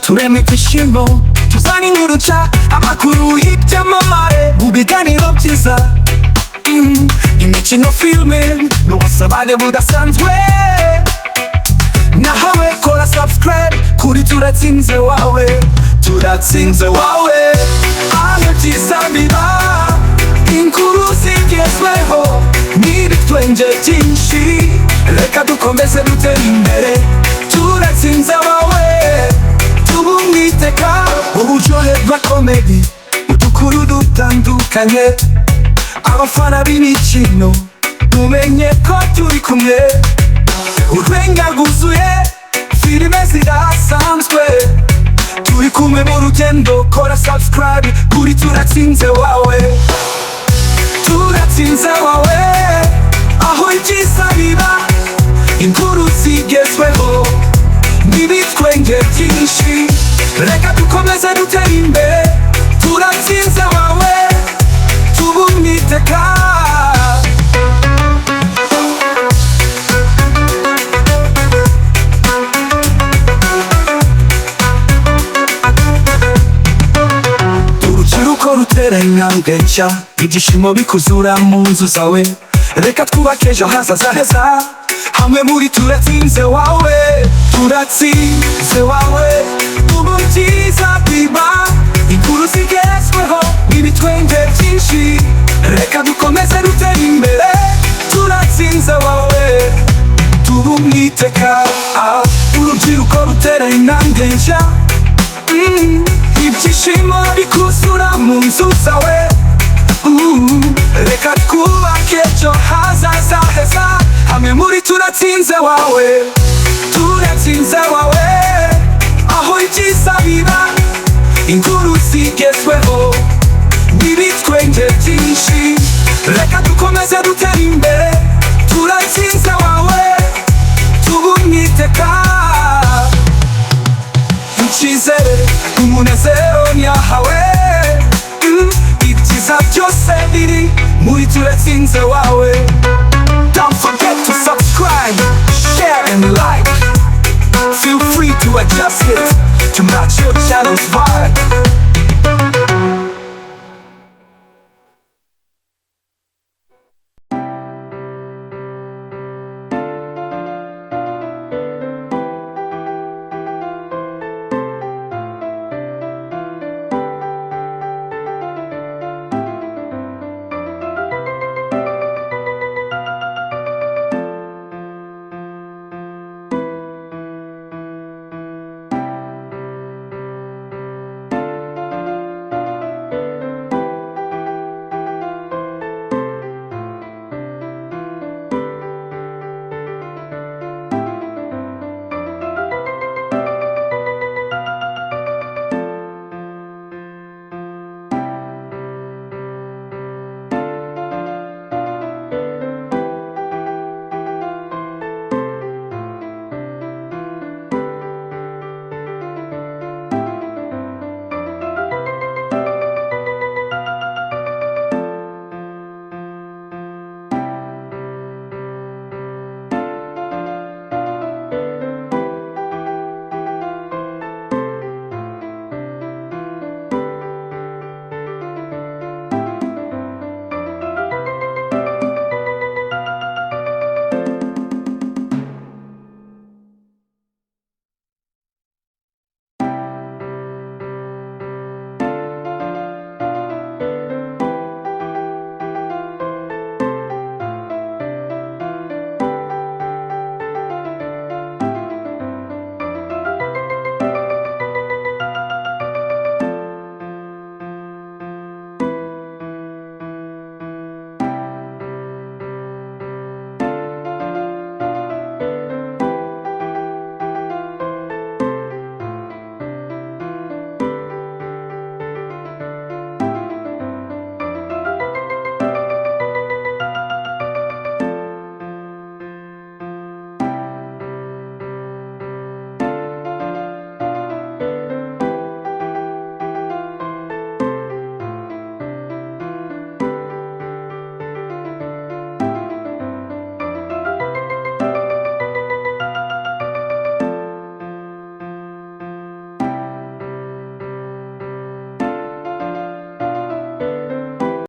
tureme ibyishimo tuzane inkuru nshya amakuru y'ibyamamare mu biganiro byiza imikino filime n'ubusabane budasanzwe nahawe kora subscribe kuri turatsinze wawe turatsinze wawe aho byiza biba inkuru zigezweho n'ibitwenge byinshi reka dukomeze dutere imbere turatsinze wawe tubumwiteka uburyohe bwa komedi udukuru dutandukanye abafana b'imikino tumenye ko turi kumwe urwenya rwuzuye filime zidasanzwe turi kumwe mu rugendo kora subscribe kuri turatsinze wawe turatsinze wawe aho ibyiza biba inkuru zigezweho n'ibitwenge byinshi reka dukomeze dutere imbere turatsinze wawe tubumwiteka urubyiruko rutera intambwe nshya ibyishimo bikuzura mu nzu zawe reka twubake ejo hazaza heza hamwe muri turatsinze wawe turatsinze wawe ubu byiza biba inkuru zigezweho n'ibitwenge byinshi reka dukomeze dutere imbere turatsinze wawe tubumwiteka urubyiruko rutera intambwe nshya ibyishimo bikuzura mu nzu zawe reka twubake ejo hazaza heza hamwe muri turatsinze wawe turatsinze wawe aho ibyiza biba inkuru zigezweho n'ibitwenge byinshi reka dukomeze dutere imbere turatsinze wawe tubumwiteka icyizere umunezero nyahawe ibyiza byose biri muri turatsinze wawe. Don't forget to subscribe, share and like. Feel free to adjust it